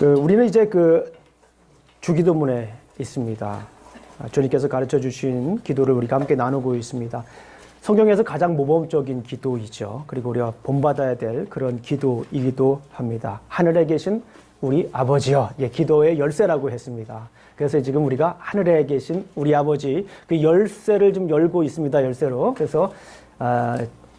우리는 이제 주기도문에 있습니다. 주님께서 가르쳐 주신 기도를 우리가 함께 나누고 있습니다. 성경에서 가장 모범적인 기도이죠. 그리고 우리가 본받아야 될 그런 기도이기도 합니다. 하늘에 계신 우리 아버지여, 기도의 열쇠라고 했습니다. 그래서 지금 우리가 하늘에 계신 우리 아버지 그 열쇠를 좀 열고 있습니다. 열쇠로. 그래서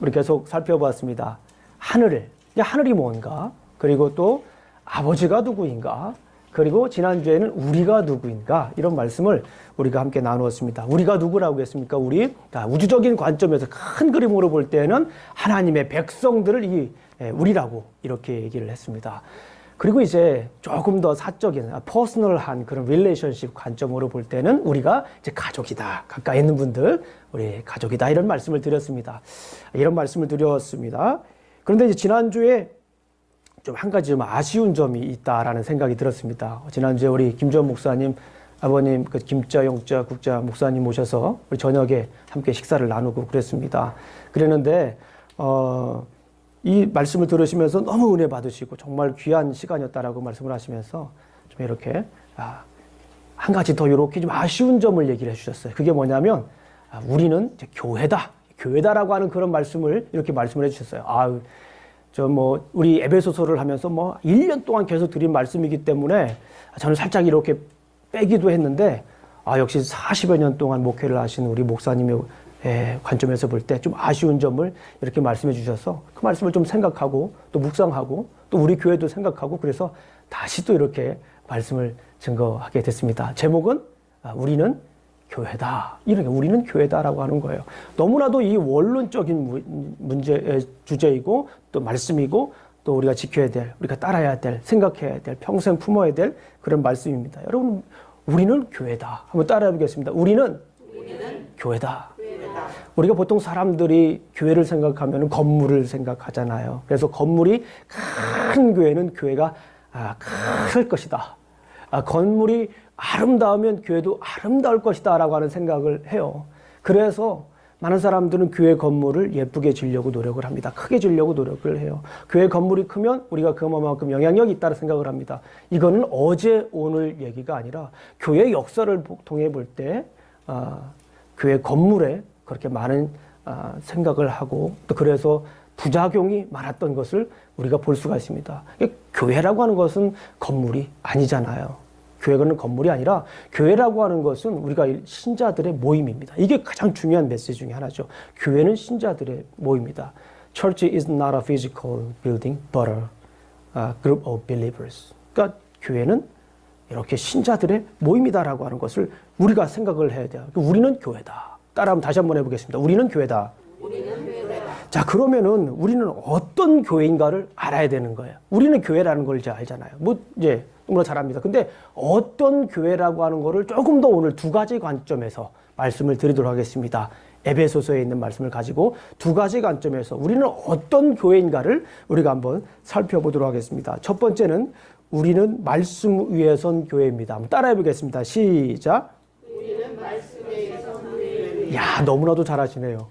우리 계속 살펴봤습니다. 하늘이 뭔가, 그리고 또 아버지가 누구인가, 그리고 지난주에는 우리가 누구인가, 이런 말씀을 우리가 함께 나누었습니다. 우리가 누구라고 했습니까? 우주적인 관점에서 큰 그림으로 볼 때는 하나님의 백성들을 우리라고 이렇게 얘기를 했습니다. 그리고 이제 조금 더 사적인, 퍼스널한 그런 릴레이션십 관점으로 볼 때는 우리가 이제 가족이다. 가까이 있는 분들, 우리 가족이다. 이런 말씀을 드렸습니다. 그런데 이제 지난주에 좀 한 가지 좀 아쉬운 점이 있다라는 생각이 들었습니다. 지난주에 우리 김주원 목사님, 아버님, 김자, 영자, 국자 목사님 모셔서 우리 저녁에 함께 식사를 나누고 그랬습니다. 그랬는데, 이 말씀을 들으시면서 너무 은혜 받으시고 정말 귀한 시간이었다라고 말씀을 하시면서 좀 이렇게, 한 가지 더 이렇게 좀 아쉬운 점을 얘기를 해주셨어요. 그게 뭐냐면, 우리는 이제 교회다라고 하는 그런 말씀을 이렇게 말씀을 해주셨어요. 우리 에베소서를 하면서 1년 동안 계속 드린 말씀이기 때문에 저는 살짝 이렇게 빼기도 했는데, 역시 40여 년 동안 목회를 하신 우리 목사님의 관점에서 볼 때 좀 아쉬운 점을 이렇게 말씀해 주셔서 그 말씀을 좀 생각하고 또 묵상하고 또 우리 교회도 생각하고 그래서 다시 또 이렇게 말씀을 증거하게 됐습니다. 제목은 우리는 교회다. 이렇게 우리는 교회다라고 하는 거예요. 너무나도 이 원론적인 주제이고 또 말씀이고 또 우리가 지켜야 될, 우리가 따라야 될, 생각해야 될, 평생 품어야 될 그런 말씀입니다. 여러분, 우리는 교회다. 한번 따라해 보겠습니다. 우리는 교회다. 우리가 보통 사람들이 교회를 생각하면 건물을 생각하잖아요. 그래서 건물이 큰 교회는 교회가 클 것이다. 건물이 아름다우면 교회도 아름다울 것이다 라고 하는 생각을 해요. 그래서 많은 사람들은 교회 건물을 예쁘게 지으려고 노력을 합니다. 크게 지으려고 노력을 해요. 교회 건물이 크면 우리가 그만큼 영향력이 있다고 생각을 합니다. 이거는 어제 오늘 얘기가 아니라 교회 역사를 통해 볼 때 교회 건물에 그렇게 많은 생각을 하고 또 그래서 부작용이 많았던 것을 우리가 볼 수가 있습니다. 교회라고 하는 것은 건물이 아니잖아요. 교회는 건물이 아니라 교회라고 하는 것은 우리가 신자들의 모임입니다. 이게 가장 중요한 메시지 중에 하나죠. 교회는 신자들의 모임이다. Church is not a physical building, but a group of believers. 그러니까 교회는 이렇게 신자들의 모임이다라고 하는 것을 우리가 생각을 해야 돼요. 우리는 교회다. 따라 한번 다시 한번 해보겠습니다. 우리는 교회다. 자, 그러면은 우리는 어떤 교회인가를 알아야 되는 거예요. 우리는 교회라는 걸 이제 알잖아요. 이제 너무나 잘합니다. 근데 어떤 교회라고 하는 거를 조금 더 오늘 두 가지 관점에서 말씀을 드리도록 하겠습니다. 에베소서에 있는 말씀을 가지고 두 가지 관점에서 우리는 어떤 교회인가를 우리가 한번 살펴보도록 하겠습니다. 첫 번째는 우리는 말씀 위에 선 교회입니다. 한번 따라해 보겠습니다. 시작. 우리는 말씀 위에 선 교회입니다. 야, 너무나도 잘하시네요.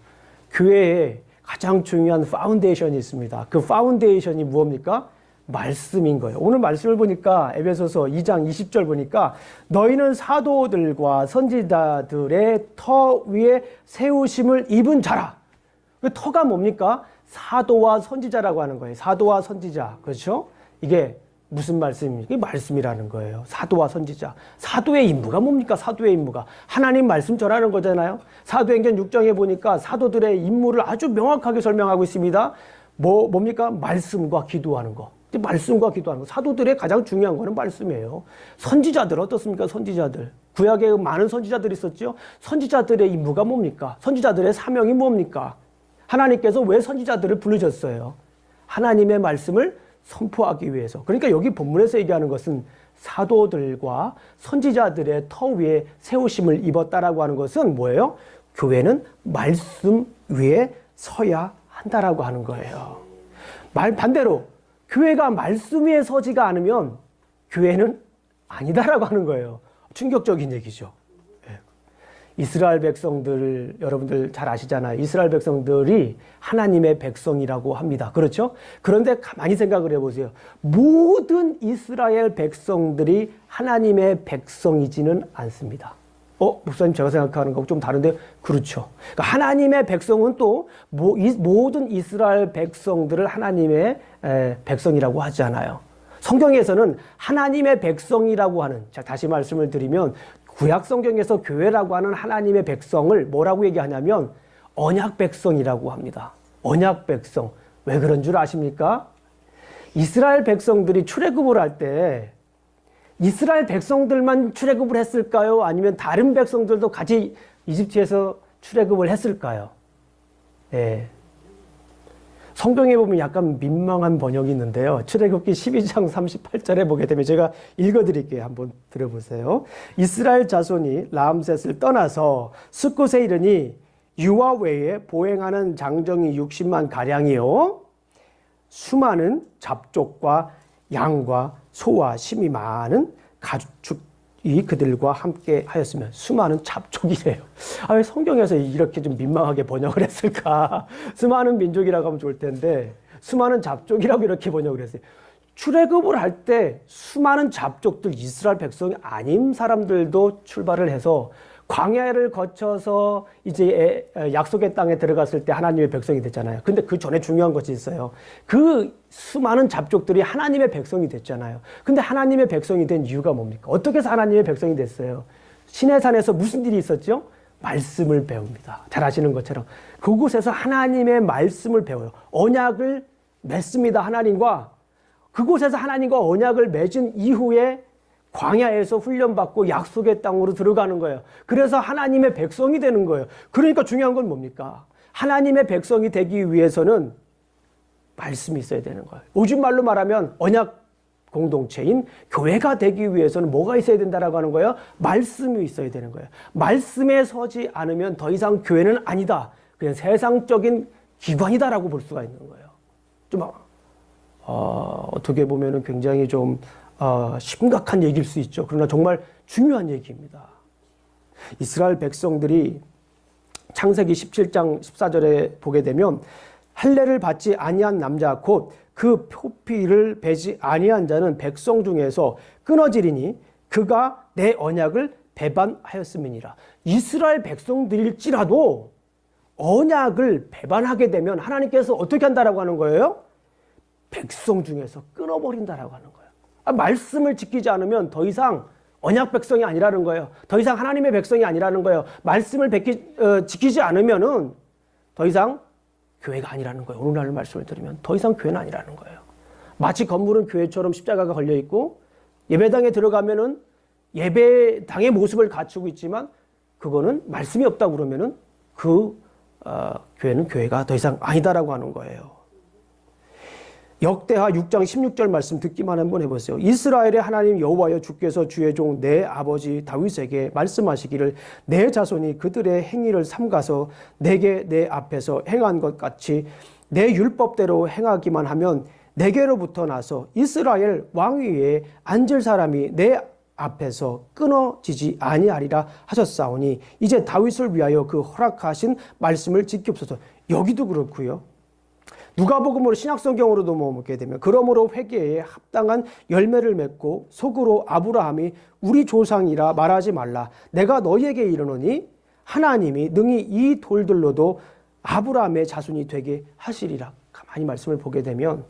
교회에 가장 중요한 파운데이션이 있습니다. 그 파운데이션이 무엇입니까? 말씀인 거예요. 오늘 말씀을 보니까 에베소서 2장 20절 보니까 너희는 사도들과 선지자들의 터 위에 세우심을 입은 자라. 그 터가 뭡니까? 사도와 선지자라고 하는 거예요. 사도와 선지자. 그렇죠? 이게 무슨 말씀입니까? 이게 말씀이라는 거예요. 사도와 선지자. 사도의 임무가 뭡니까? 사도의 임무가. 하나님 말씀 전하는 거잖아요. 사도행전 6장에 보니까 사도들의 임무를 아주 명확하게 설명하고 있습니다. 뭡니까? 말씀과 기도하는 거. 말씀과 기도하는 거. 사도들의 가장 중요한 거는 말씀이에요. 선지자들 어떻습니까? 선지자들. 구약에 많은 선지자들이 있었죠. 선지자들의 임무가 뭡니까? 선지자들의 사명이 뭡니까? 하나님께서 왜 선지자들을 부르셨어요? 하나님의 말씀을 선포하기 위해서. 그러니까 여기 본문에서 얘기하는 것은 사도들과 선지자들의 터 위에 세우심을 입었다라고 하는 것은 뭐예요? 교회는 말씀 위에 서야 한다라고 하는 거예요. 반대로 교회가 말씀 위에 서지가 않으면 교회는 아니다라고 하는 거예요. 충격적인 얘기죠. 이스라엘 백성들 여러분들 잘 아시잖아요. 이스라엘 백성들이 하나님의 백성이라고 합니다. 그렇죠? 그런데 가만히 생각을 해보세요. 모든 이스라엘 백성들이 하나님의 백성이지는 않습니다. 목사님 제가 생각하는 거하고 좀 다른데 그렇죠. 그러니까 하나님의 백성은 또 모든 이스라엘 백성들을 하나님의 백성이라고 하지 않아요. 성경에서는 하나님의 백성이라고 하는, 자, 다시 말씀을 드리면 구약 성경에서 교회라고 하는 하나님의 백성을 뭐라고 얘기하냐면 언약 백성이라고 합니다. 언약 백성. 왜 그런 줄 아십니까? 이스라엘 백성들이 출애굽을 할 때 이스라엘 백성들만 출애굽을 했을까요? 아니면 다른 백성들도 같이 이집트에서 출애굽을 했을까요? 네. 성경에 보면 약간 민망한 번역이 있는데요. 출애굽기 12장 38절에 보게 되면 제가 읽어드릴게요. 한번 들어보세요. 이스라엘 자손이 라암셋을 떠나서 숫곳에 이르니 유아 외에 보행하는 장정이 60만 가량이요. 수많은 잡족과 양과 소와 심이 많은 가축이 그들과 함께 하였으면 수많은 잡족이래요. 왜 성경에서 이렇게 좀 민망하게 번역을 했을까? 수많은 민족이라고 하면 좋을 텐데 수많은 잡족이라고 이렇게 번역을 했어요. 출애굽을 할 때 수많은 잡족들, 이스라엘 백성이 아닌 사람들도 출발을 해서 광야를 거쳐서 이제 약속의 땅에 들어갔을 때 하나님의 백성이 됐잖아요. 근데 그 전에 중요한 것이 있어요. 그 수많은 잡족들이 하나님의 백성이 됐잖아요. 근데 하나님의 백성이 된 이유가 뭡니까? 어떻게 해서 하나님의 백성이 됐어요? 시내산에서 무슨 일이 있었죠? 말씀을 배웁니다. 잘 아시는 것처럼. 그곳에서 하나님의 말씀을 배워요. 언약을 맺습니다. 하나님과. 그곳에서 하나님과 언약을 맺은 이후에 광야에서 훈련받고 약속의 땅으로 들어가는 거예요. 그래서 하나님의 백성이 되는 거예요. 그러니까 중요한 건 뭡니까? 하나님의 백성이 되기 위해서는 말씀이 있어야 되는 거예요. 요즘 말로 말하면 언약 공동체인 교회가 되기 위해서는 뭐가 있어야 된다라고 하는 거예요? 말씀이 있어야 되는 거예요. 말씀에 서지 않으면 더 이상 교회는 아니다. 그냥 세상적인 기관이다라고 볼 수가 있는 거예요. 좀 어떻게 보면은 굉장히 좀 심각한 얘기일 수 있죠. 그러나 정말 중요한 얘기입니다. 이스라엘 백성들이 창세기 17장 14절에 보게 되면 할례를 받지 아니한 남자 곧 그 표피를 베지 아니한 자는 백성 중에서 끊어지리니 그가 내 언약을 배반하였음이니라. 이스라엘 백성들일지라도 언약을 배반하게 되면 하나님께서 어떻게 한다라고 하는 거예요? 백성 중에서 끊어버린다라고 하는 거예요. 말씀을 지키지 않으면 더 이상 언약 백성이 아니라는 거예요. 더 이상 하나님의 백성이 아니라는 거예요. 말씀을 지키지 않으면은 더 이상 교회가 아니라는 거예요. 오늘날 말씀을 드리면 더 이상 교회는 아니라는 거예요. 마치 건물은 교회처럼 십자가가 걸려 있고 예배당에 들어가면은 예배당의 모습을 갖추고 있지만 그거는 말씀이 없다고 그러면은 교회는 교회가 더 이상 아니다라고 하는 거예요. 역대하 6장 16절 말씀 듣기만 한번 해보세요. 이스라엘의 하나님 여호와여 주께서 주의 종 내 아버지 다윗에게 말씀하시기를 내 자손이 그들의 행위를 삼가서 내게 내 앞에서 행한 것 같이 내 율법대로 행하기만 하면 내게로부터 나서 이스라엘 왕위에 앉을 사람이 내 앞에서 끊어지지 아니하리라 하셨사오니 이제 다윗을 위하여 그 허락하신 말씀을 지키옵소서. 여기도 그렇고요. 누가복음으로 신약성경으로도 보게 되면 그러므로 회개에 합당한 열매를 맺고 속으로 아브라함이 우리 조상이라 말하지 말라. 내가 너희에게 이르노니 하나님이 능히 이 돌들로도 아브라함의 자손이 되게 하시리라. 가만히 말씀을 보게 되면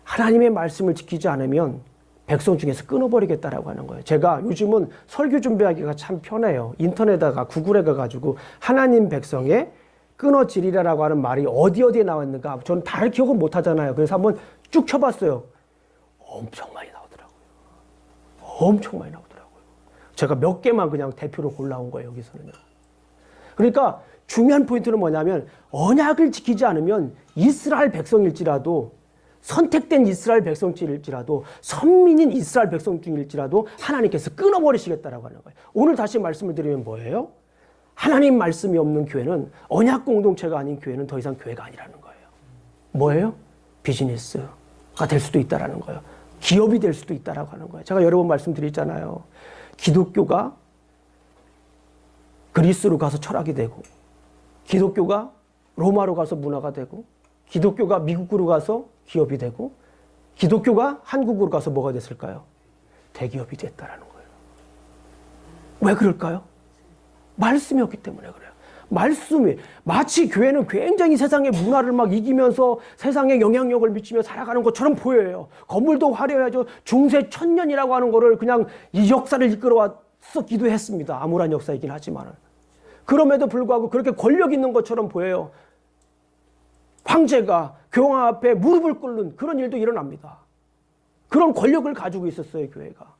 하나님의 말씀을 지키지 않으면 백성 중에서 끊어버리겠다라고 하는 거예요. 제가 요즘은 설교 준비하기가 참 편해요. 인터넷에다가 구글에 가가지고 하나님 백성의 끊어지리라라고 하는 말이 어디에 나왔는가 저는 다 기억은 못 하잖아요. 그래서 한번 쭉 쳐봤어요. 엄청 많이 나오더라고요. 엄청 많이 나오더라고요. 제가 몇 개만 그냥 대표로 골라온 거예요. 여기서는요. 그러니까 중요한 포인트는 뭐냐면 언약을 지키지 않으면 이스라엘 백성일지라도 선택된 이스라엘 백성일지라도 선민인 이스라엘 백성 중일지라도 하나님께서 끊어버리시겠다라고 하는 거예요. 오늘 다시 말씀을 드리면 뭐예요? 하나님 말씀이 없는 교회는 언약 공동체가 아닌 교회는 더 이상 교회가 아니라는 거예요. 뭐예요? 비즈니스가 될 수도 있다라는 거예요. 기업이 될 수도 있다라고 하는 거예요. 제가 여러 번 말씀드렸잖아요. 기독교가 그리스로 가서 철학이 되고, 기독교가 로마로 가서 문화가 되고, 기독교가 미국으로 가서 기업이 되고, 기독교가 한국으로 가서 뭐가 됐을까요? 대기업이 됐다라는 거예요. 왜 그럴까요? 말씀이 없기 때문에 그래요. 말씀이, 마치 교회는 굉장히 세상의 문화를 막 이기면서 세상에 영향력을 미치며 살아가는 것처럼 보여요. 건물도 화려하죠. 중세 천년이라고 하는 거를 그냥 이 역사를 이끌어와서 기도했습니다. 암울한 역사이긴 하지만. 그럼에도 불구하고 그렇게 권력 있는 것처럼 보여요. 황제가 교황 앞에 무릎을 꿇는 그런 일도 일어납니다. 그런 권력을 가지고 있었어요, 교회가.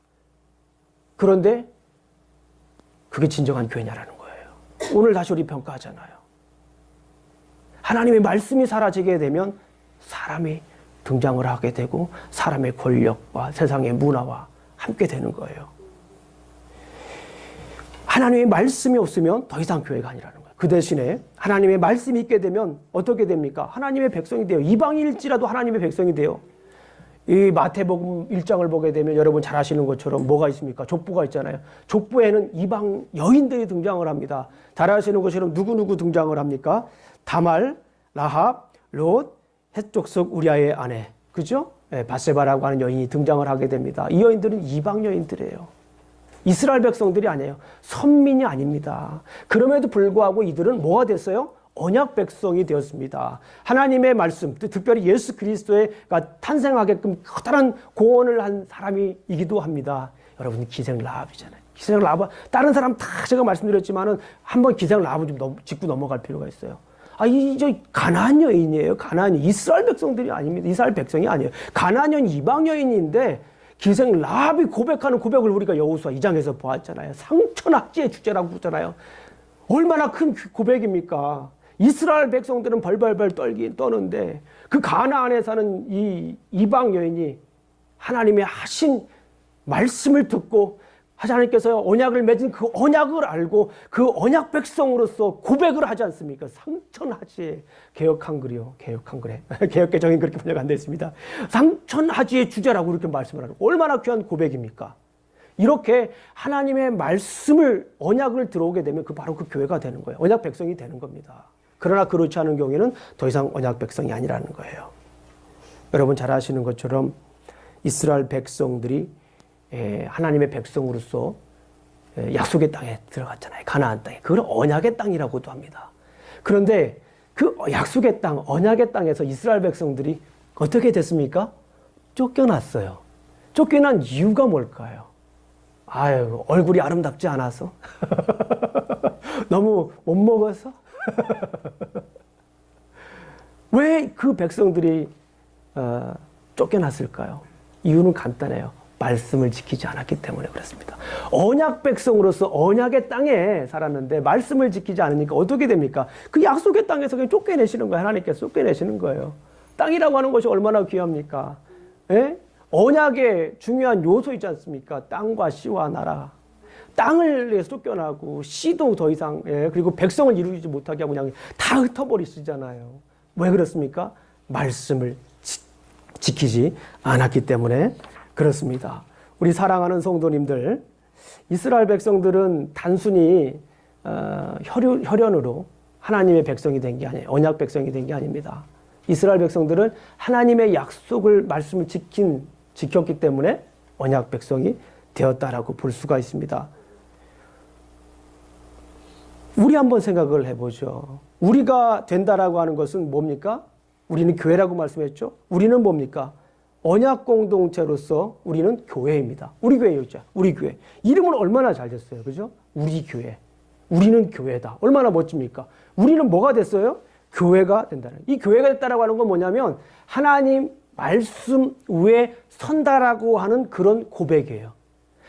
그런데 그게 진정한 교회냐라는 거예요. 오늘 다시 우리 평가하잖아요. 하나님의 말씀이 사라지게 되면 사람이 등장을 하게 되고 사람의 권력과 세상의 문화와 함께 되는 거예요. 하나님의 말씀이 없으면 더 이상 교회가 아니라는 거예요. 그 대신에 하나님의 말씀이 있게 되면 어떻게 됩니까? 하나님의 백성이 돼요. 이방인일지라도 하나님의 백성이 돼요. 이 마태복음 1장을 보게 되면 여러분 잘 아시는 것처럼 뭐가 있습니까? 족보가 있잖아요. 족보에는 이방 여인들이 등장을 합니다. 잘 아시는 것처럼 누구누구 등장을 합니까? 다말, 라합, 롯, 헷족속 우리아의 아내. 그죠? 바세바라고 하는 여인이 등장을 하게 됩니다. 이 여인들은 이방 여인들이에요. 이스라엘 백성들이 아니에요. 선민이 아닙니다. 그럼에도 불구하고 이들은 뭐가 됐어요? 언약 백성이 되었습니다. 하나님의 말씀, 특별히 예수 그리스도가 탄생하게끔 커다란 공헌을 한 사람이기도 합니다. 여러분, 기생 라합이잖아요. 기생 라합, 다른 사람 다 제가 말씀드렸지만은 한번 기생 라합을 좀 짚고 넘어갈 필요가 있어요. 저 가나안 여인이에요. 가나안 이스라엘 백성들이 아닙니다. 이스라엘 백성이 아니에요. 가나안 여인 이방 여인인데 기생 라합이 고백하는 고백을 우리가 여호수아 2장에서 보았잖아요. 상천악지의 주제라고 그러잖아요. 얼마나 큰 고백입니까? 이스라엘 백성들은 벌벌벌 떠는데 그 가나안에 사는 이 이방 여인이 하나님의 하신 말씀을 듣고 하나님께서 언약을 맺은 그 언약을 알고 그 언약 백성으로서 고백을 하지 않습니까? 상천하지의 개혁한글이요. 개혁한글에 개혁개정인 그렇게 번역 안 되어 있습니다. 상천하지의 주제라고 이렇게 말씀을 하는 얼마나 귀한 고백입니까? 이렇게 하나님의 말씀을 언약을 들어오게 되면 그 바로 그 교회가 되는 거예요. 언약 백성이 되는 겁니다. 그러나 그렇지 않은 경우에는 더 이상 언약 백성이 아니라는 거예요. 여러분 잘 아시는 것처럼 이스라엘 백성들이 하나님의 백성으로서 약속의 땅에 들어갔잖아요. 가나안 땅에. 그걸 언약의 땅이라고도 합니다. 그런데 그 약속의 땅, 언약의 땅에서 이스라엘 백성들이 어떻게 됐습니까? 쫓겨났어요. 쫓겨난 이유가 뭘까요? 아유, 얼굴이 아름답지 않아서? 너무 못 먹어서? 왜 그 백성들이 쫓겨났을까요? 이유는 간단해요. 말씀을 지키지 않았기 때문에 그렇습니다. 언약 백성으로서 언약의 땅에 살았는데 말씀을 지키지 않으니까 어떻게 됩니까? 그 약속의 땅에서 그냥 쫓겨내시는 거예요. 하나님께서 쫓겨내시는 거예요. 땅이라고 하는 것이 얼마나 귀합니까? 예? 언약의 중요한 요소 있지 않습니까? 땅과 씨와 나라. 땅을 위해서 쫓겨나고 씨도 더 이상 그리고 백성을 이루지 못하게 하고 그냥 다 흩어버리시잖아요. 왜 그렇습니까? 말씀을 지키지 않았기 때문에 그렇습니다. 우리 사랑하는 성도님들, 이스라엘 백성들은 단순히 혈연으로 하나님의 백성이 된 게 아니에요. 언약 백성이 된 게 아닙니다. 이스라엘 백성들은 하나님의 약속을 말씀을 지켰기 때문에 언약 백성이 되었다라고 볼 수가 있습니다. 우리 한번 생각을 해보죠. 우리가 된다라고 하는 것은 뭡니까? 우리는 교회라고 말씀했죠. 우리는 뭡니까? 언약 공동체로서 우리는 교회입니다. 우리 교회였죠. 우리 교회. 이름은 얼마나 잘 됐어요. 그죠? 우리 교회. 우리는 교회다. 얼마나 멋집니까? 우리는 뭐가 됐어요? 교회가 된다는. 이 교회가 됐다라고 하는 건 뭐냐면 하나님 말씀 위에 선다라고 하는 그런 고백이에요.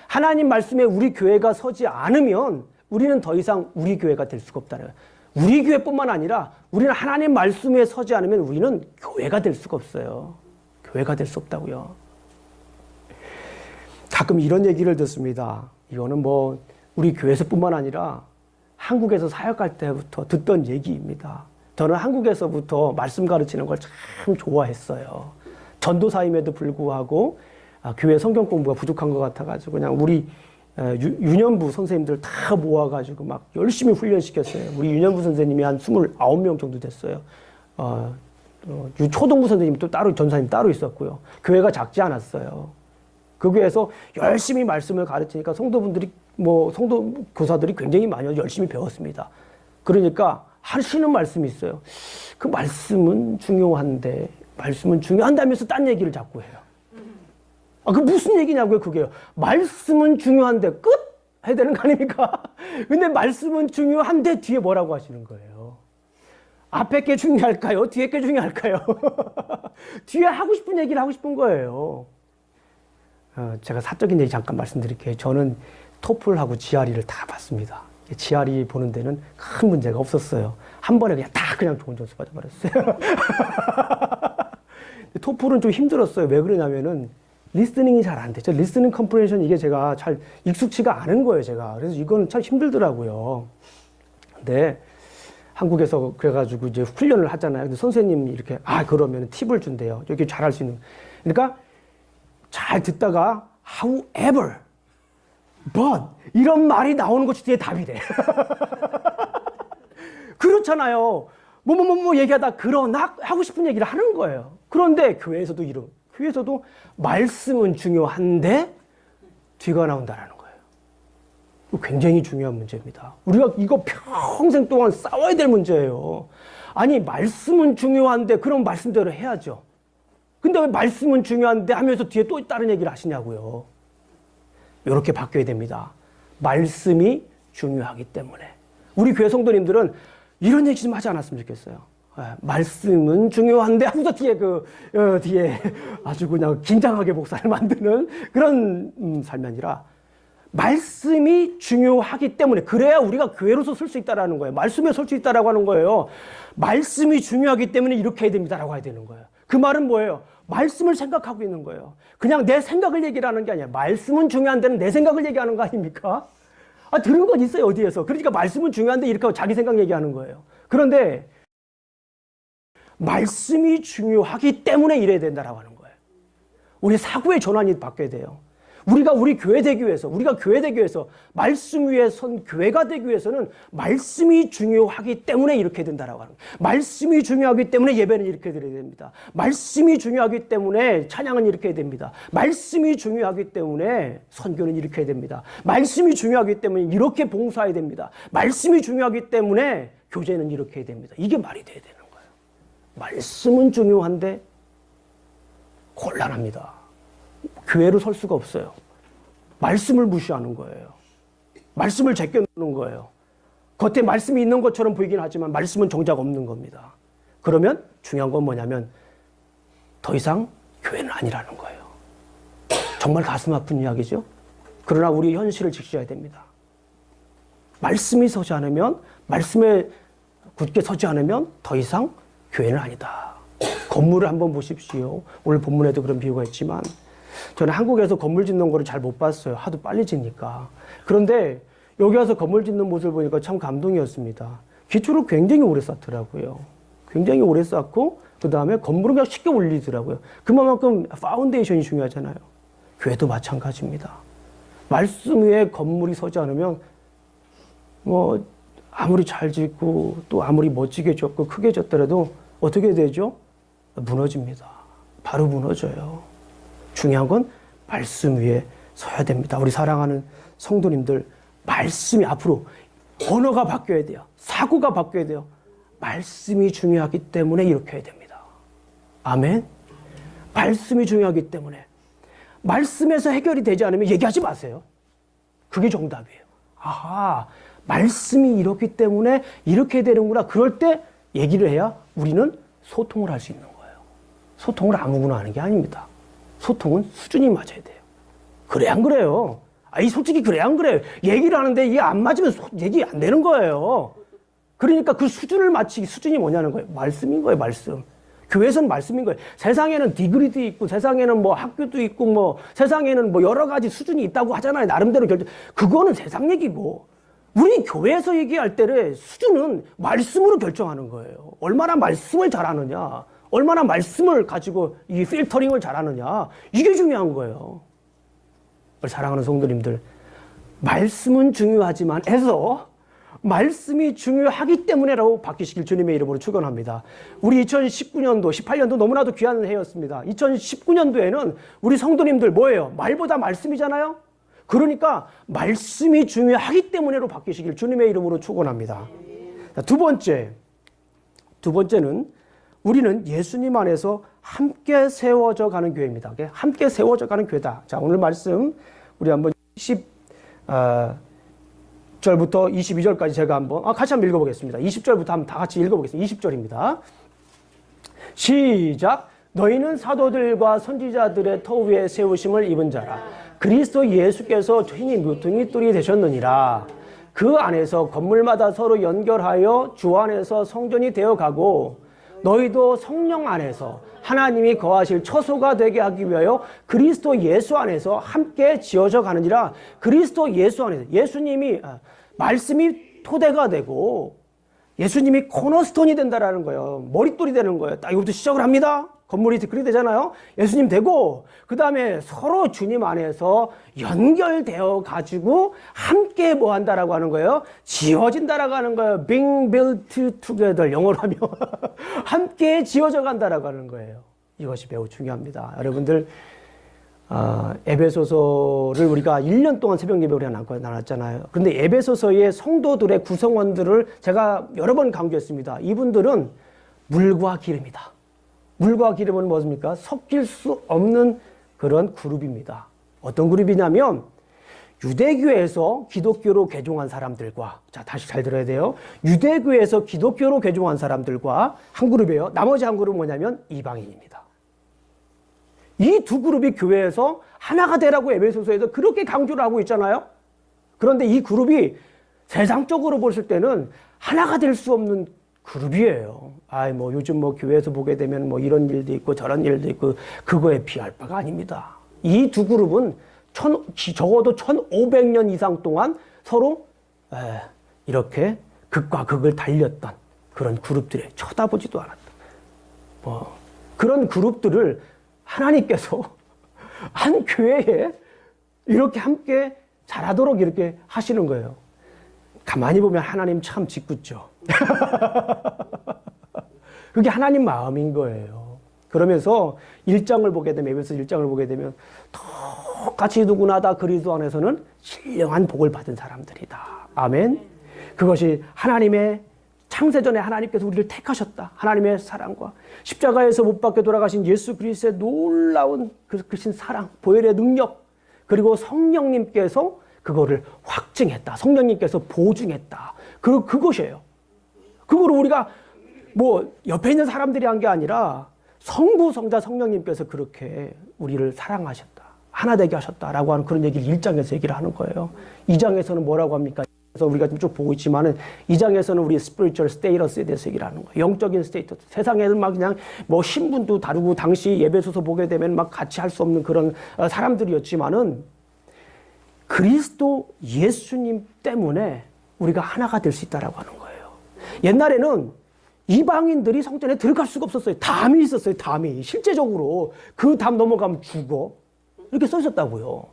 하나님 말씀에 우리 교회가 서지 않으면 우리는 더 이상 우리 교회가 될 수가 없다는 거예요. 우리 교회뿐만 아니라 우리는 하나님 말씀에 서지 않으면 우리는 교회가 될 수가 없어요. 교회가 될 수 없다고요. 가끔 이런 얘기를 듣습니다. 이거는 뭐 우리 교회에서뿐만 아니라 한국에서 사역할 때부터 듣던 얘기입니다. 저는 한국에서부터 말씀 가르치는 걸 참 좋아했어요. 전도사임에도 불구하고 교회 성경 공부가 부족한 것 같아가지고 그냥 우리 유년부 선생님들 다 모아가지고 막 열심히 훈련시켰어요. 우리 유년부 선생님이 한 29명 정도 됐어요. 초등부 선생님 또 따로, 전사님 따로 있었고요. 교회가 작지 않았어요. 그 교회에서 열심히 말씀을 가르치니까 성도분들이, 성도 교사들이 굉장히 많이 열심히 배웠습니다. 그러니까 하시는 말씀이 있어요. 그 말씀은 중요한데 하면서 딴 얘기를 자꾸 해요. 그 무슨 얘기냐고요, 그게요. 말씀은 중요한데 끝? 해야 되는 거 아닙니까? 근데 말씀은 중요한데 뒤에 뭐라고 하시는 거예요? 앞에 게 중요할까요? 뒤에 게 중요할까요? 뒤에 하고 싶은 얘기를 하고 싶은 거예요. 제가 사적인 얘기 잠깐 말씀드릴게요. 저는 토플하고 GRE를 다 봤습니다. GRE 보는 데는 큰 문제가 없었어요. 한 번에 그냥 좋은 점수 받아버렸어요. 토플은 좀 힘들었어요. 왜 그러냐면은 리스닝이 잘 안 됐죠. 리스닝 컴프레hen션 이게 제가 잘 익숙치가 않은 거예요, 제가. 그래서 이거는 참 힘들더라고요. 근데 한국에서 그래가지고 이제 훈련을 하잖아요. 근데 선생님이 이렇게, 그러면 팁을 준대요. 이렇게 잘할 수 있는. 그러니까 잘 듣다가 however, but 이런 말이 나오는 것이 뒤에 답이 돼. 그렇잖아요. 얘기하다 그러나 하고 싶은 얘기를 하는 거예요. 그런데 교회에서도 말씀은 중요한데 뒤가 나온다라는 거예요. 굉장히 중요한 문제입니다. 우리가 이거 평생 동안 싸워야 될 문제예요. 아니, 말씀은 중요한데 그럼 말씀대로 해야죠. 근데 왜 말씀은 중요한데 하면서 뒤에 또 다른 얘기를 하시냐고요. 이렇게 바뀌어야 됩니다. 말씀이 중요하기 때문에. 우리 교회 성도님들은 이런 얘기 좀 하지 않았으면 좋겠어요. 말씀은 중요한데 하면서 뒤에 아주 그냥 긴장하게 목사를 만드는 그런 삶이 아니라 말씀이 중요하기 때문에, 그래야 우리가 교회로서 설 수 있다라는 거예요. 말씀에 설 수 있다라고 하는 거예요. 말씀이 중요하기 때문에 이렇게 해야 됩니다라고 해야 되는 거예요. 그 말은 뭐예요? 말씀을 생각하고 있는 거예요. 그냥 내 생각을 얘기를 하는 게 아니야. 말씀은 중요한 데는 내 생각을 얘기하는 거 아닙니까? 들은 건 있어요, 어디에서. 그러니까 말씀은 중요한데 이렇게 하고 자기 생각 얘기하는 거예요. 그런데 말씀이 중요하기 때문에 이래야 된다라고 하는 거예요. 우리 사고의 전환이 바뀌어야 돼요. 우리가 교회 되기 위해서, 말씀 위에 선 교회가 되기 위해서는 말씀이 중요하기 때문에 이렇게 된다라고 하는 거예요. 말씀이 중요하기 때문에 예배는 이렇게 드려야 됩니다. 말씀이 중요하기 때문에 찬양은 이렇게 해야 됩니다. 말씀이 중요하기 때문에 선교는 이렇게 해야 됩니다. 말씀이 중요하기 때문에 이렇게 봉사해야 됩니다. 말씀이 중요하기 때문에 교제는 이렇게 해야 됩니다. 이게 말이 돼야 되는 거예요. 말씀은 중요한데 곤란합니다. 교회로 설 수가 없어요. 말씀을 무시하는 거예요. 말씀을 제껴놓는 거예요. 겉에 말씀이 있는 것처럼 보이긴 하지만 말씀은 정작 없는 겁니다. 그러면 중요한 건 뭐냐면 더 이상 교회는 아니라는 거예요. 정말 가슴 아픈 이야기죠. 그러나 우리 현실을 지켜야 됩니다. 말씀이 서지 않으면, 말씀에 굳게 서지 않으면 더 이상 교회는 아니다. 건물을 한번 보십시오. 오늘 본문에도 그런 비유가 있지만 저는 한국에서 건물 짓는 거를 잘 못 봤어요. 하도 빨리 짓니까. 그런데 여기 와서 건물 짓는 모습을 보니까 참 감동이었습니다. 기초를 굉장히 오래 쌓더라고요. 굉장히 오래 쌓고 그 다음에 건물은 그냥 쉽게 올리더라고요. 그만큼 파운데이션이 중요하잖아요. 교회도 마찬가지입니다. 말씀 위에 건물이 서지 않으면 아무리 잘 짓고 또 아무리 멋지게 짓고 크게 짓더라도 어떻게 되죠? 무너집니다. 바로 무너져요. 중요한 건 말씀 위에 서야 됩니다. 우리 사랑하는 성도님들, 말씀이 앞으로 언어가 바뀌어야 돼요. 사고가 바뀌어야 돼요. 말씀이 중요하기 때문에 이렇게 해야 됩니다. 아멘. 말씀이 중요하기 때문에. 말씀에서 해결이 되지 않으면 얘기하지 마세요. 그게 정답이에요. 말씀이 이렇기 때문에 이렇게 되는구나. 그럴 때 얘기를 해야 우리는 소통을 할 수 있는 거예요. 소통을 아무거나 하는 게 아닙니다. 소통은 수준이 맞아야 돼요. 그래 안 그래요? 솔직히 그래 안 그래요? 얘기를 하는데 이게 안 맞으면 얘기 안 되는 거예요. 그러니까 그 수준을 맞추기, 수준이 뭐냐는 거예요. 말씀인 거예요, 말씀. 교회에서는 말씀인 거예요. 세상에는 디그리도 있고, 세상에는 학교도 있고, 세상에는 여러 가지 수준이 있다고 하잖아요. 나름대로 그거는 세상 얘기고. 우리 교회에서 얘기할 때는 수준은 말씀으로 결정하는 거예요. 얼마나 말씀을 잘하느냐, 얼마나 말씀을 가지고 이 필터링을 잘하느냐, 이게 중요한 거예요. 사랑하는 성도님들, 말씀은 중요하지만 해서 말씀이 중요하기 때문에라고 바뀌시길 주님의 이름으로 축원합니다. 우리 2019년도, 18년도 너무나도 귀한 해였습니다. 2019년도에는 우리 성도님들 뭐예요? 말보다 말씀이잖아요? 그러니까 말씀이 중요하기 때문에로 바뀌시길 주님의 이름으로 축원합니다. 두 번째는 우리는 예수님 안에서 함께 세워져 가는 교회입니다. 함께 세워져 가는 교회다. 자, 오늘 말씀 우리 한번 10절부터 22절까지 제가 한번 같이 한번 읽어보겠습니다. 20절부터 한번 다 같이 읽어보겠습니다. 20절입니다. 시작. 너희는 사도들과 선지자들의 터 위에 세우심을 입은 자라. 그리스도 예수께서 친히 모퉁이돌이 되셨느니라. 그 안에서 건물마다 서로 연결하여 주 안에서 성전이 되어가고 너희도 성령 안에서 하나님이 거하실 처소가 되게 하기 위하여 그리스도 예수 안에서 함께 지어져 가느니라. 그리스도 예수 안에서 예수님이 말씀이 토대가 되고 예수님이 코너스톤이 된다라는 거예요. 머릿돌이 되는 거예요. 딱 이거부터 시작을 합니다. 건물이 그렇게 되잖아요. 예수님 되고 그 다음에 서로 주님 안에서 연결되어 가지고 함께 뭐 한다라고 하는 거예요. 지어진다라고 하는 거예요. Being built together 영어로 하면 함께 지어져 간다라고 하는 거예요. 이것이 매우 중요합니다. 여러분들 에베소서를 우리가 1년 동안 새벽 예배 우리가 나눴잖아요. 그런데 에베소서의 성도들의 구성원들을 제가 여러 번 강조했습니다. 이분들은 물과 기름이다. 물과 기름은 무엇입니까? 섞일 수 없는 그런 그룹입니다. 어떤 그룹이냐면 유대교에서 기독교로 개종한 사람들과, 자 다시 잘 들어야 돼요. 유대교에서 기독교로 개종한 사람들과 한 그룹이에요. 나머지 한 그룹은 뭐냐면 이방인입니다. 이 두 그룹이 교회에서 하나가 되라고 에베소서에서 그렇게 강조를 하고 있잖아요. 그런데 이 그룹이 세상적으로 봤을 때는 하나가 될 수 없는 그룹이에요. 뭐 요즘 뭐 교회에서 보게 되면 뭐 이런 일도 있고 저런 일도 있고 그거에 비할 바가 아닙니다. 이 두 그룹은 적어도 1500년 이상 동안 서로 이렇게 극과 극을 달렸던 그런 그룹들에 쳐다보지도 않았던 그런 그룹들을 하나님께서 한 교회에 이렇게 함께 자라도록 이렇게 하시는 거예요. 가만히 보면 하나님 참 짓궂죠. 그게 하나님 마음인 거예요. 그러면서 1장을 보게 되면 에베소 1장을 보게 되면 똑같이 누구나 다 그리스도 안에서는 신령한 복을 받은 사람들이다. 아멘. 그것이 하나님의 창세전에 하나님께서 우리를 택하셨다. 하나님의 사랑과 십자가에서 못 박혀 돌아가신 예수 그리스도의 놀라운 그 사랑, 보혈의 능력, 그리고 성령님께서 그거를 확증했다. 성령님께서 보증했다. 그것이에요. 그거를 우리가 뭐 옆에 있는 사람들이 한 게 아니라 성부, 성자, 성령님께서 그렇게 우리를 사랑하셨다. 하나 되게 하셨다라고 하는 그런 얘기를 1장에서 얘기를 하는 거예요. 2장에서는 뭐라고 합니까? 그래서 우리가 쭉 보고 있지만은 2장에서는 우리 spiritual status에 대해서 얘기를 하는 거예요. 영적인 스테이터스. 세상에는 막 그냥 뭐 신분도 다르고 당시 예배소서 보게 되면 막 같이 할 수 없는 그런 사람들이었지만은 그리스도 예수님 때문에 우리가 하나가 될 수 있다라고 하는 거예요. 옛날에는 이방인들이 성전에 들어갈 수가 없었어요. 담이 있었어요. 담이. 실제적으로 그 담 넘어가면 죽어. 이렇게 써 있었다고요.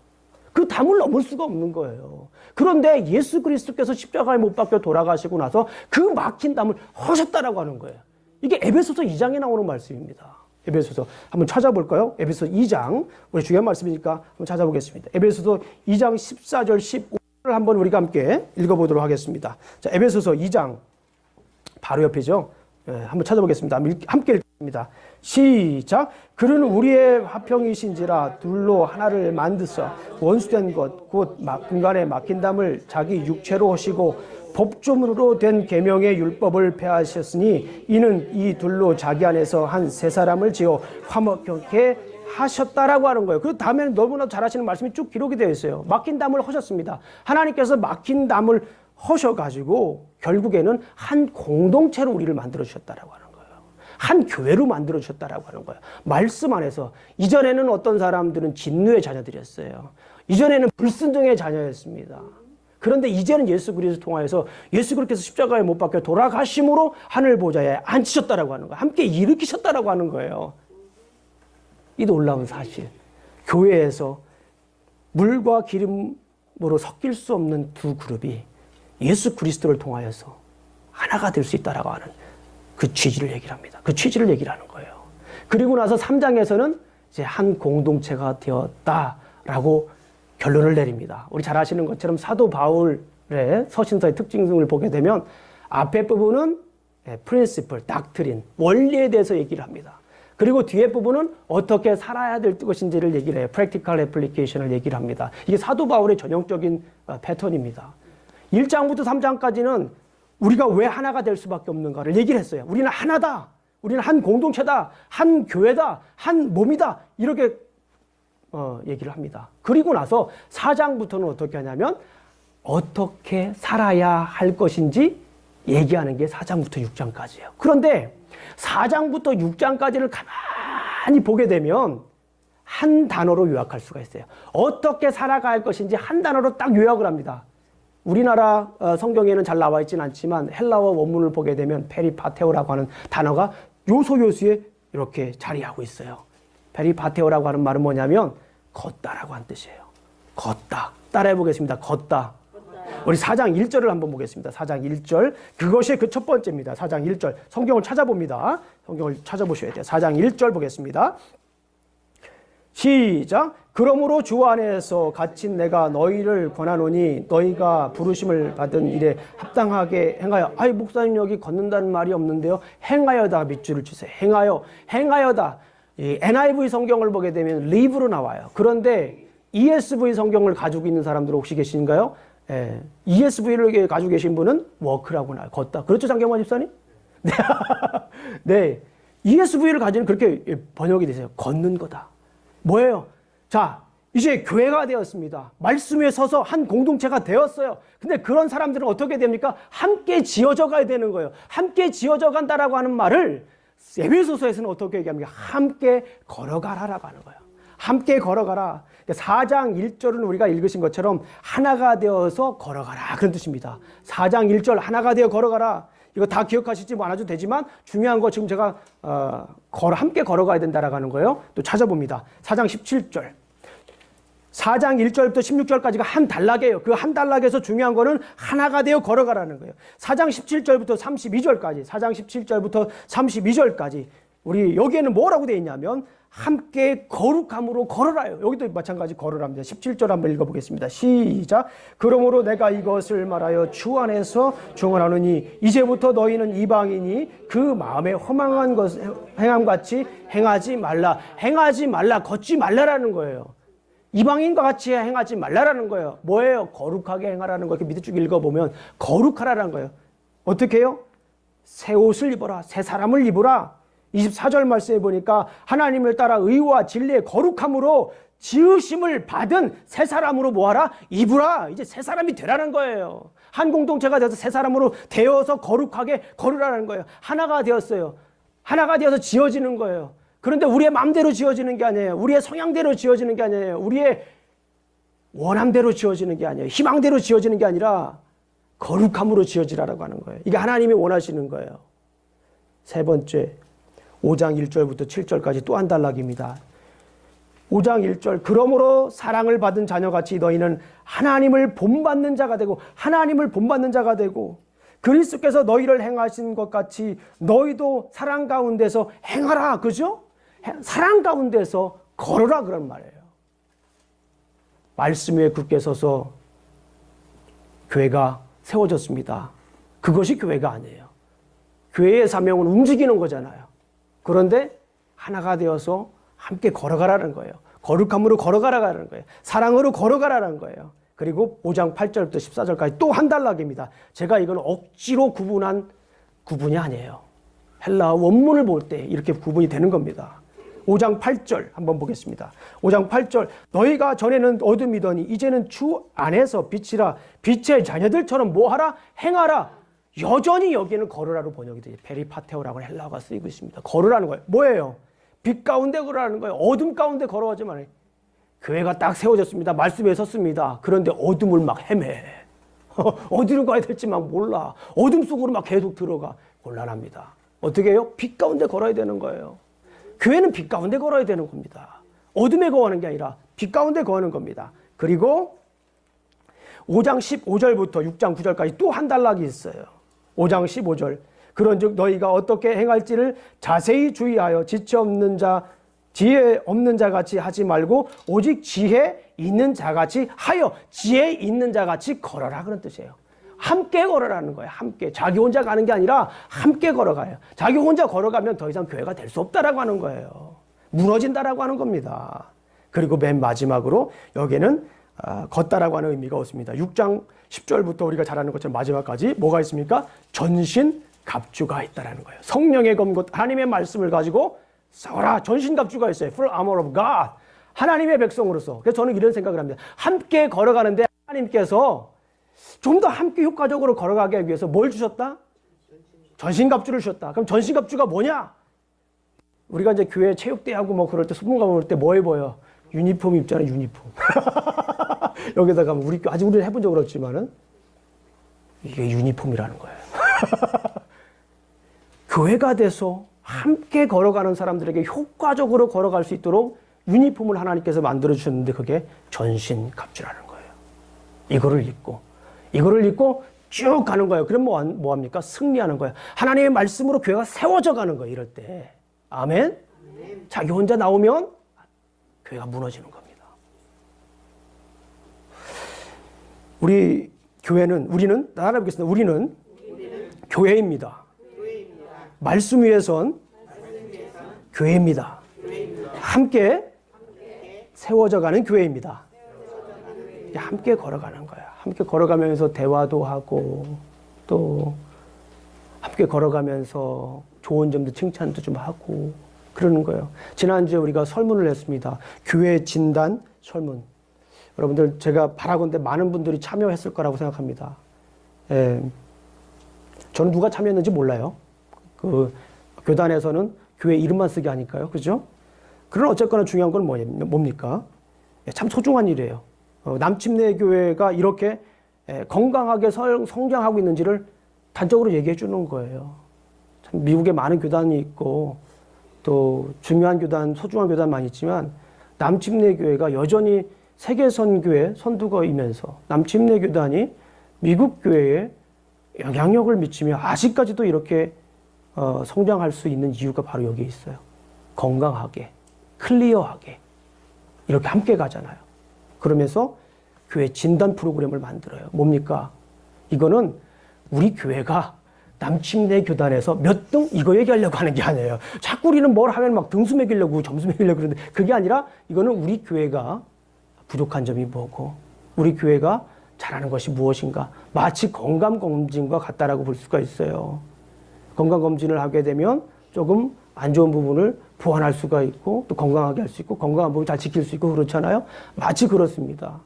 그 담을 넘을 수가 없는 거예요. 그런데 예수 그리스도께서 십자가에 못 박혀 돌아가시고 나서 그 막힌 담을 허셨다라고 하는 거예요. 이게 에베소서 2장에 나오는 말씀입니다. 에베소서 한번 찾아볼까요? 에베소서 2장. 우리 중요한 말씀이니까 한번 찾아보겠습니다. 에베소서 2장 14절 15절을 한번 우리가 함께 읽어보도록 하겠습니다. 자, 에베소서 2장 바로 옆이죠. 한번 찾아보겠습니다. 함께 읽습니다. 시작. 그는 우리의 화평이신지라 둘로 하나를 만드사 원수된 것 곧 중간에 막힌 담을 자기 육체로 하시고 법조문으로 된 계명의 율법을 폐하셨으니 이는 이 둘로 자기 안에서 한 세 사람을 지어 화목하게 하셨다라고 하는 거예요. 그 다음에는 너무나 잘 하시는 말씀이 쭉 기록이 되어 있어요. 막힌 담을 허셨습니다. 하나님께서 막힌 담을 허셔가지고 결국에는 한 공동체로 우리를 만들어 주셨다라고 하는 거예요. 한 교회로 만들어 주셨다라고 하는 거예요. 말씀 안에서 이전에는 어떤 사람들은 진노의 자녀들이었어요. 이전에는 불순종의 자녀였습니다. 그런데 이제는 예수 그리스도 통하여서 예수 그리스도께서 십자가에 못 박혀 돌아가심으로 하늘 보좌에 앉히셨다라고 하는 거예요. 함께 일으키셨다라고 하는 거예요. 이 놀라운 사실. 교회에서 물과 기름 사람으로 섞일 수 없는 두 그룹이 예수 그리스도를 통하여서 하나가 될 수 있다라고 하는 그 취지를 얘기를 합니다. 그 취지를 얘기를 하는 거예요. 그리고 나서 3장에서는 이제 한 공동체가 되었다라고 결론을 내립니다. 우리 잘 아시는 것처럼 사도 바울의 서신서의 특징을 보게 되면 앞에 부분은 프린시플, 닥트린, 원리에 대해서 얘기를 합니다. 그리고 뒤에 부분은 어떻게 살아야 될 것인지를 얘기를 해요. 프랙티컬 애플리케이션을 얘기를 합니다. 이게 사도 바울의 전형적인 패턴입니다. 1장부터 3장까지는 우리가 왜 하나가 될 수밖에 없는가를 얘기를 했어요. 우리는 하나다. 우리는 한 공동체다. 한 교회다. 한 몸이다. 이렇게 얘기를 합니다. 그리고 나서 4장부터는 어떻게 하냐면 어떻게 살아야 할 것인지 얘기하는 게 4장부터 6장까지예요. 그런데 4장부터 6장까지를 가만히 보게 되면 한 단어로 요약할 수가 있어요. 어떻게 살아갈 것인지 한 단어로 딱 요약을 합니다. 우리나라 성경에는 잘 나와 있지는 않지만 헬라어 원문을 보게 되면 페리파테오라고 하는 단어가 요소요소에 이렇게 자리하고 있어요. 페리파테오라고 하는 말은 뭐냐면 걷다라고 하는 뜻이에요. 걷다. 따라해 보겠습니다. 걷다. 우리 4장 1절을 한번 보겠습니다. 4장 1절. 그것이 그 첫 번째입니다. 4장 1절. 성경을 찾아봅니다. 성경을 찾아보셔야 돼요. 4장 1절 보겠습니다. 시작. 그러므로 주 안에서 갇힌 내가 너희를 권하노니 너희가 부르심을 받은 일에 합당하게 행하여. 아이 목사님 여기 걷는다는 말이 없는데요. 행하여다 밑줄을 치세요. 행하여다. 이 NIV 성경을 보게 되면 live로 나와요. 그런데 ESV 성경을 가지고 있는 사람들 혹시 계신가요? ESV를 가지고 계신 분은 work라고 나와요. 걷다. 그렇죠, 장경환 집사님? 네. 네. ESV를 가지는 그렇게 번역이 되세요. 걷는 거다. 뭐예요? 자, 이제 교회가 되었습니다. 말씀 위에 서서 한 공동체가 되었어요. 근데 그런 사람들은 어떻게 됩니까? 함께 지어져 가야 되는 거예요. 함께 지어져 간다라고 하는 말을 에베소서에서는 어떻게 얘기합니까? 함께 걸어가라라고 하는 거예요. 함께 걸어가라. 4장 1절은 우리가 읽으신 것처럼 하나가 되어서 걸어가라 그런 뜻입니다. 4장 1절 하나가 되어 걸어가라. 이거 다 기억하시지 않아도 되지만 중요한 거 지금 제가 함께 걸어가야 된다라고 하는 거예요. 또 찾아봅니다. 4장 17절. 4장 1절부터 16절까지가 한 단락이에요. 그 한 단락에서 중요한 거는 하나가 되어 걸어가라는 거예요. 4장 17절부터 32절까지, 4장 17절부터 32절까지 우리 여기에는 뭐라고 되어 있냐면 함께 거룩함으로 걸어라요. 여기도 마찬가지 걸어랍니다. 17절 한번 읽어보겠습니다. 시작. 그러므로 내가 이것을 말하여 주 안에서 중언하노니 이제부터 너희는 이방인이 그 마음에 허망한 것 행함같이 행하지 말라. 행하지 말라. 걷지 말라라는 거예요. 이방인과 같이 행하지 말라라는 거예요. 뭐예요? 거룩하게 행하라는 거. 이렇게 밑에 쭉 읽어보면 거룩하라는 거예요. 어떻게 해요? 새 옷을 입어라. 새 사람을 입으라. 24절 말씀에 보니까 하나님을 따라 의와 진리의 거룩함으로 지으심을 받은 새 사람으로 뭐하라? 입으라. 이제 새 사람이 되라는 거예요. 한 공동체가 돼서 새 사람으로 되어서 거룩하게 걸으라는 거예요. 하나가 되었어요. 하나가 되어서 지어지는 거예요. 그런데 우리의 마음대로 지어지는 게 아니에요. 우리의 성향대로 지어지는 게 아니에요. 우리의 원함대로 지어지는 게 아니에요. 희망대로 지어지는 게 아니라 거룩함으로 지어지라고 하는 거예요. 이게 하나님이 원하시는 거예요. 세 번째, 5장 1절부터 7절까지 또 한 단락입니다. 5장 1절. 그러므로 사랑을 받은 자녀같이 너희는 하나님을 본받는 자가 되고 하나님을 본받는 자가 되고 그리스도께서 너희를 행하신 것 같이 너희도 사랑 가운데서 행하라. 그죠? 사랑 가운데서 걸어라 그런 말이에요. 말씀 위에 굳게 서서 교회가 세워졌습니다. 그것이 교회가 아니에요. 교회의 사명은 움직이는 거잖아요. 그런데 하나가 되어서 함께 걸어가라는 거예요. 거룩함으로 걸어가라는 거예요. 사랑으로 걸어가라는 거예요. 그리고 5장 8절부터 14절까지 또 한 단락입니다. 제가 이건 억지로 구분한 구분이 아니에요. 헬라어 원문을 볼 때 이렇게 구분이 되는 겁니다. 5장 8절 한번 보겠습니다. 5장 8절. 너희가 전에는 어둠이더니 이제는 주 안에서 빛이라. 빛의 자녀들처럼 뭐하라? 행하라. 여전히 여기에는 걸으라로 번역이 되죠. 페리파테오라고 헬라어가 쓰이고 있습니다. 걸으라는 거예요. 뭐예요? 빛 가운데 걸으라는 거예요. 어둠 가운데 걸어가지 말아요. 교회가 딱 세워졌습니다. 말씀에 섰습니다. 그런데 어둠을 막 헤매. 어디로 가야 될지 막 몰라. 어둠 속으로 막 계속 들어가. 곤란합니다. 어떻게 해요? 빛 가운데 걸어야 되는 거예요. 교회는 빛 가운데 걸어야 되는 겁니다. 어둠에 거하는 게 아니라 빛 가운데 거하는 겁니다. 그리고 5장 15절부터 6장 9절까지 또 한 단락이 있어요. 5장 15절. 그런즉 너희가 어떻게 행할지를 자세히 주의하여 지혜 없는 자 같이 하지 말고 오직 지혜 있는 자 같이 하여 지혜 있는 자 같이 걸어라, 그런 뜻이에요. 함께 걸어라는 거예요. 함께. 자기 혼자 가는 게 아니라 함께 걸어가요. 자기 혼자 걸어가면 더 이상 교회가 될 수 없다라고 하는 거예요. 무너진다라고 하는 겁니다. 그리고 맨 마지막으로 여기에는 걷다라고 하는 의미가 없습니다. 6장 10절부터 우리가 잘 아는 것처럼 마지막까지 뭐가 있습니까? 전신갑주가 있다라는 거예요. 성령의 검과 하나님의 말씀을 가지고 싸워라. 전신갑주가 있어요. Full armor of God. 하나님의 백성으로서. 그래서 저는 이런 생각을 합니다. 함께 걸어가는데 하나님께서 좀 더 함께 효과적으로 걸어가기 하기 위해서 뭘 주셨다? 전신갑주를 주셨다. 그럼 전신갑주가 뭐냐? 우리가 이제 교회 체육대회하고 뭐 그럴 때 소풍가 볼 때 뭐 입어요? 유니폼 입잖아요, 유니폼. 여기다가 우리 아직 우리는 해본 적은 없지만은 이게 유니폼이라는 거예요. 교회가 돼서 함께 걸어가는 사람들에게 효과적으로 걸어갈 수 있도록 유니폼을 하나님께서 만들어 주셨는데 그게 전신갑주라는 거예요. 이거를 입고 쭉 가는 거예요. 그럼 뭐 합니까? 승리하는 거예요. 하나님의 말씀으로 교회가 세워져 가는 거예요. 이럴 때. 아멘. 자기 혼자 나오면 교회가 무너지는 겁니다. 우리는 따라해보겠습니다. 우리는 교회입니다. 말씀 위에선 교회입니다. 함께 세워져 가는 교회입니다. 함께 걸어가는 거야. 함께 걸어가면서 대화도 하고 또 함께 걸어가면서 좋은 점도 칭찬도 좀 하고 그러는 거예요. 지난주에 우리가 설문을 했습니다. 교회 진단 설문. 여러분들 제가 바라건대 많은 분들이 참여했을 거라고 생각합니다. 저는 누가 참여했는지 몰라요. 그 교단에서는 교회 이름만 쓰게 하니까요. 그죠? 그러나 어쨌거나 중요한 건 뭡니까? 참 소중한 일이에요. 남침내 교회가 이렇게 건강하게 성장하고 있는지를 단적으로 얘기해 주는 거예요. 참 미국에 많은 교단이 있고 또 중요한 교단, 소중한 교단 많이 있지만 남침내 교회가 여전히 세계 선교의 선두가이면서 남침내 교단이 미국 교회에 영향력을 미치며 아직까지도 이렇게 성장할 수 있는 이유가 바로 여기에 있어요. 건강하게, 클리어하게 이렇게 함께 가잖아요. 그러면서 교회 진단 프로그램을 만들어요. 뭡니까? 이거는 우리 교회가 남침내 교단에서 몇 등 이거 얘기하려고 하는 게 아니에요. 자꾸 우리는 뭘 하면 막 등수 매기려고 점수 매기려고 그러는데 그게 아니라 이거는 우리 교회가 부족한 점이 뭐고 우리 교회가 잘하는 것이 무엇인가. 마치 건강검진과 같다라고 볼 수가 있어요. 건강검진을 하게 되면 조금 안 좋은 부분을 보완할 수가 있고 또 건강하게 할 수 있고 건강한 부분을 잘 지킬 수 있고 그렇잖아요. 마치 그렇습니다.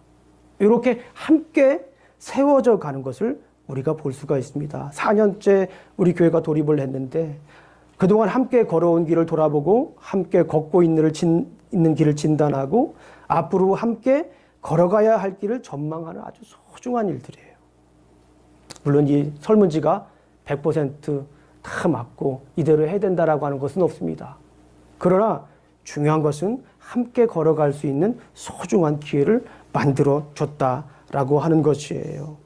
이렇게 함께 세워져 가는 것을 우리가 볼 수가 있습니다. 4년째 우리 교회가 돌입을 했는데 그동안 함께 걸어온 길을 돌아보고 함께 걷고 있는 길을 진단하고 앞으로 함께 걸어가야 할 길을 전망하는 아주 소중한 일들이에요. 물론 이 설문지가 100% 맞고 이대로 해야 된다라고 하는 것은 없습니다. 그러나 중요한 것은 함께 걸어갈 수 있는 소중한 기회를 만들어 줬다라고 하는 것이에요.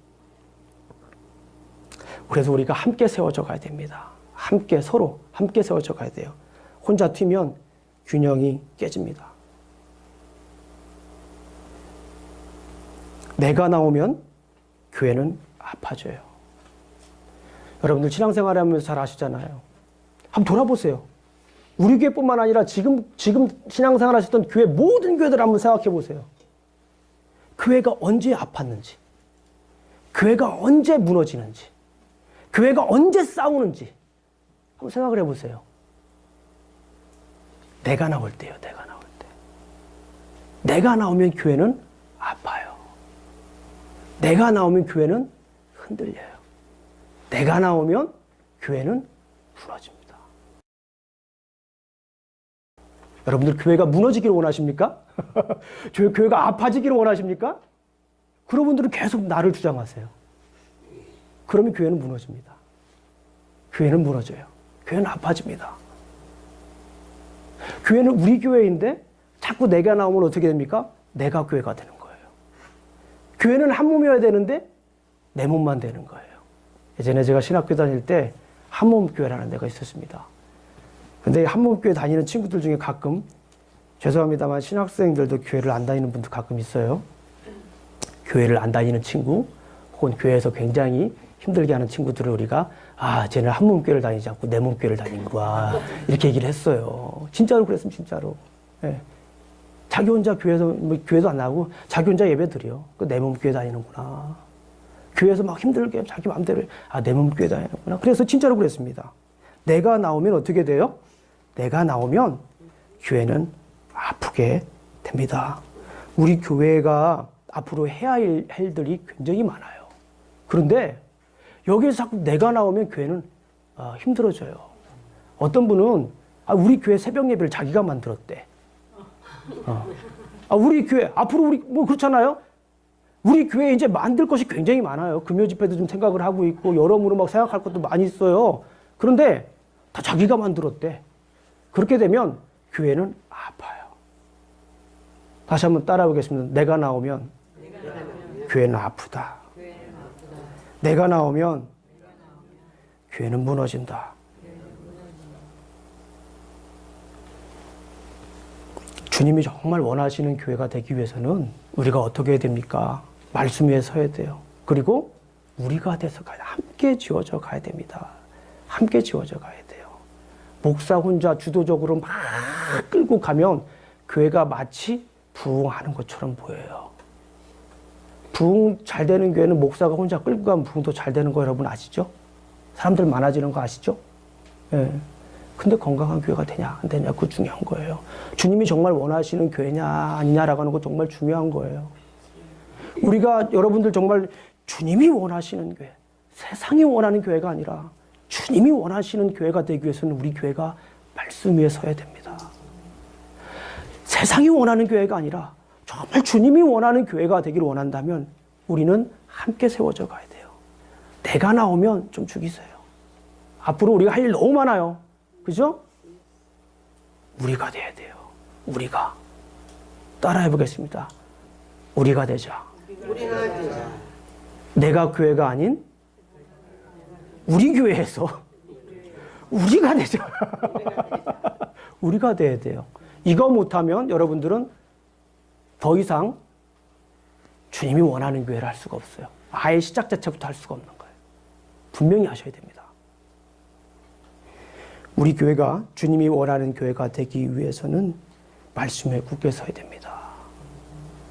그래서 우리가 함께 세워져 가야 됩니다. 서로 함께 세워져 가야 돼요. 혼자 튀면 균형이 깨집니다. 내가 나오면 교회는 아파져요. 여러분들 신앙생활 하면서 잘 아시잖아요. 한번 돌아보세요. 우리 교회뿐만 아니라 지금 신앙생활 하셨던 교회 모든 교회들 한번 생각해 보세요. 교회가 언제 아팠는지, 교회가 언제 무너지는지, 교회가 언제 싸우는지 한번 생각을 해보세요. 내가 나올 때요. 내가 나올 때. 내가 나오면 교회는 아파요. 내가 나오면 교회는 흔들려요. 내가 나오면 교회는 무너집니다. 여러분들 교회가 무너지기를 원하십니까? 교회가 아파지기를 원하십니까? 그런 분들은 계속 나를 주장하세요. 그러면 교회는 무너집니다. 교회는 무너져요. 교회는 아파집니다. 교회는 우리 교회인데 자꾸 내가 나오면 어떻게 됩니까? 내가 교회가 되는 거예요. 교회는 한 몸이어야 되는데 내 몸만 되는 거예요. 예전에 제가 신학교 다닐 때 한몸교회라는 데가 있었습니다. 근데 한몸교회 다니는 친구들 중에 가끔, 죄송합니다만 신학생들도 교회를 안 다니는 분도 가끔 있어요. 교회를 안 다니는 친구, 혹은 교회에서 굉장히 힘들게 하는 친구들을 우리가 쟤는 한몸교회를 다니지 않고 내 몸교회를 다니는구나 이렇게 얘기를 했어요. 진짜로 그랬으면 진짜로. 예. 자기 혼자 교회에서 교회도 안 나가고 자기 혼자 예배 드려. 내 몸교회 다니는구나. 교회에서 막 힘들게 자기 마음대로 내 몸교회 다니는구나. 그래서 진짜로 그랬습니다. 내가 나오면 어떻게 돼요? 내가 나오면 교회는 아프게 됩니다. 우리 교회가 앞으로 해야 할 일들이 굉장히 많아요. 그런데 여기에서 자꾸 내가 나오면 교회는 힘들어져요. 어떤 분은 우리 교회 새벽 예배를 자기가 만들었대. 우리 교회 앞으로 우리 뭐 그렇잖아요. 우리 교회 이제 만들 것이 굉장히 많아요. 금요 집회도 좀 생각을 하고 있고 여러모로 막 생각할 것도 많이 있어요. 그런데 다 자기가 만들었대. 그렇게 되면 교회는 아파요. 다시 한번 따라해 보겠습니다. 내가 나오면 교회는 아프다. 내가 나오면 교회는 무너진다. 주님이 정말 원하시는 교회가 되기 위해서는 우리가 어떻게 해야 됩니까? 말씀 위에 서야 돼요. 그리고 우리가 돼서 함께 지어져 가야 됩니다. 함께 지어져 가야 돼요. 목사 혼자 주도적으로 막 끌고 가면 교회가 마치 부흥하는 것처럼 보여요. 부흥 잘 되는 교회는 목사가 혼자 끌고 가면 부흥도 잘 되는 거 여러분 아시죠? 사람들 많아지는 거 아시죠? 예. 근데 건강한 교회가 되냐 안 되냐 그거 중요한 거예요. 주님이 정말 원하시는 교회냐 아니냐라고 하는 거 정말 중요한 거예요. 우리가 여러분들 정말 주님이 원하시는 교회, 세상이 원하는 교회가 아니라 주님이 원하시는 교회가 되기 위해서는 우리 교회가 말씀 위에 서야 됩니다. 세상이 원하는 교회가 아니라 정말 주님이 원하는 교회가 되기를 원한다면 우리는 함께 세워져 가야 돼요. 내가 나오면 좀 죽이세요. 앞으로 우리가 할 일 너무 많아요. 그죠? 우리가 돼야 돼요. 우리가. 따라해 보겠습니다. 우리가 되자. 우리가 되자. 내가 교회가 아닌 우리 교회에서 우리가 되자. 우리가 돼야 돼요. 이거 못하면 여러분들은 더 이상 주님이 원하는 교회를 할 수가 없어요. 아예 시작 자체부터 할 수가 없는 거예요. 분명히 하셔야 됩니다. 우리 교회가 주님이 원하는 교회가 되기 위해서는 말씀에 굳게 서야 됩니다.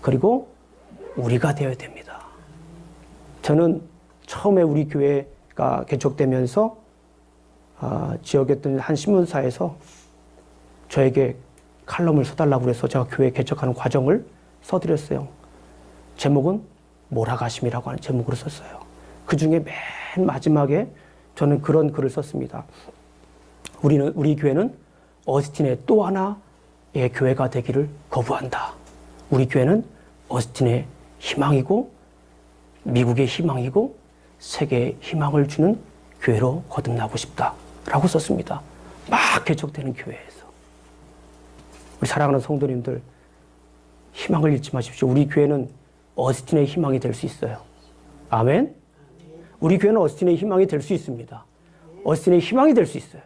그리고 우리가 되어야 됩니다. 저는 처음에 우리 교회가 개척되면서 지역에 있던 한 신문사에서 저에게 칼럼을 써달라고 해서 제가 교회 개척하는 과정을 써드렸어요. 제목은 몰아가심이라고 하는 제목으로 썼어요. 그 중에 맨 마지막에 저는 그런 글을 썼습니다. 우리 교회는 어스틴의 또 하나의 교회가 되기를 거부한다. 우리 교회는 어스틴의 희망이고 미국의 희망이고 세계의 희망을 주는 교회로 거듭나고 싶다. 라고 썼습니다. 막 개척되는 교회에서. 우리 사랑하는 성도님들 희망을 잃지 마십시오. 우리 교회는 어스틴의 희망이 될 수 있어요. 아멘? 우리 교회는 어스틴의 희망이 될 수 있습니다. 어스틴의 희망이 될 수 있어요.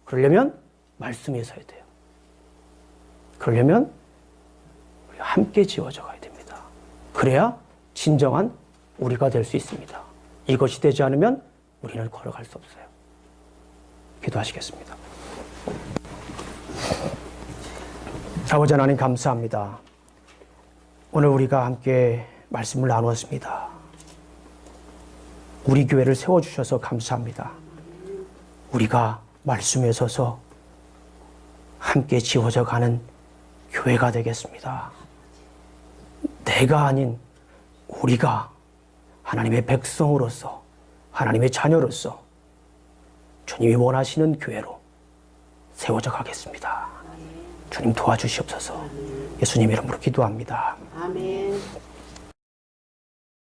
그러려면 말씀에 서야 돼요. 그러려면 함께 지어져 가야 됩니다. 그래야 진정한 우리가 될 수 있습니다. 이것이 되지 않으면 우리는 걸어갈 수 없어요. 기도하시겠습니다. 아버지 하나님 감사합니다. 오늘 우리가 함께 말씀을 나누었습니다. 우리 교회를 세워주셔서 감사합니다. 우리가 말씀에 서서 함께 지어져 가는 교회가 되겠습니다. 내가 아닌 우리가 하나님의 백성으로서 하나님의 자녀로서 주님이 원하시는 교회로 세워져 가겠습니다. 주님 도와주시옵소서. 예수님 이름으로 기도합니다. 아멘.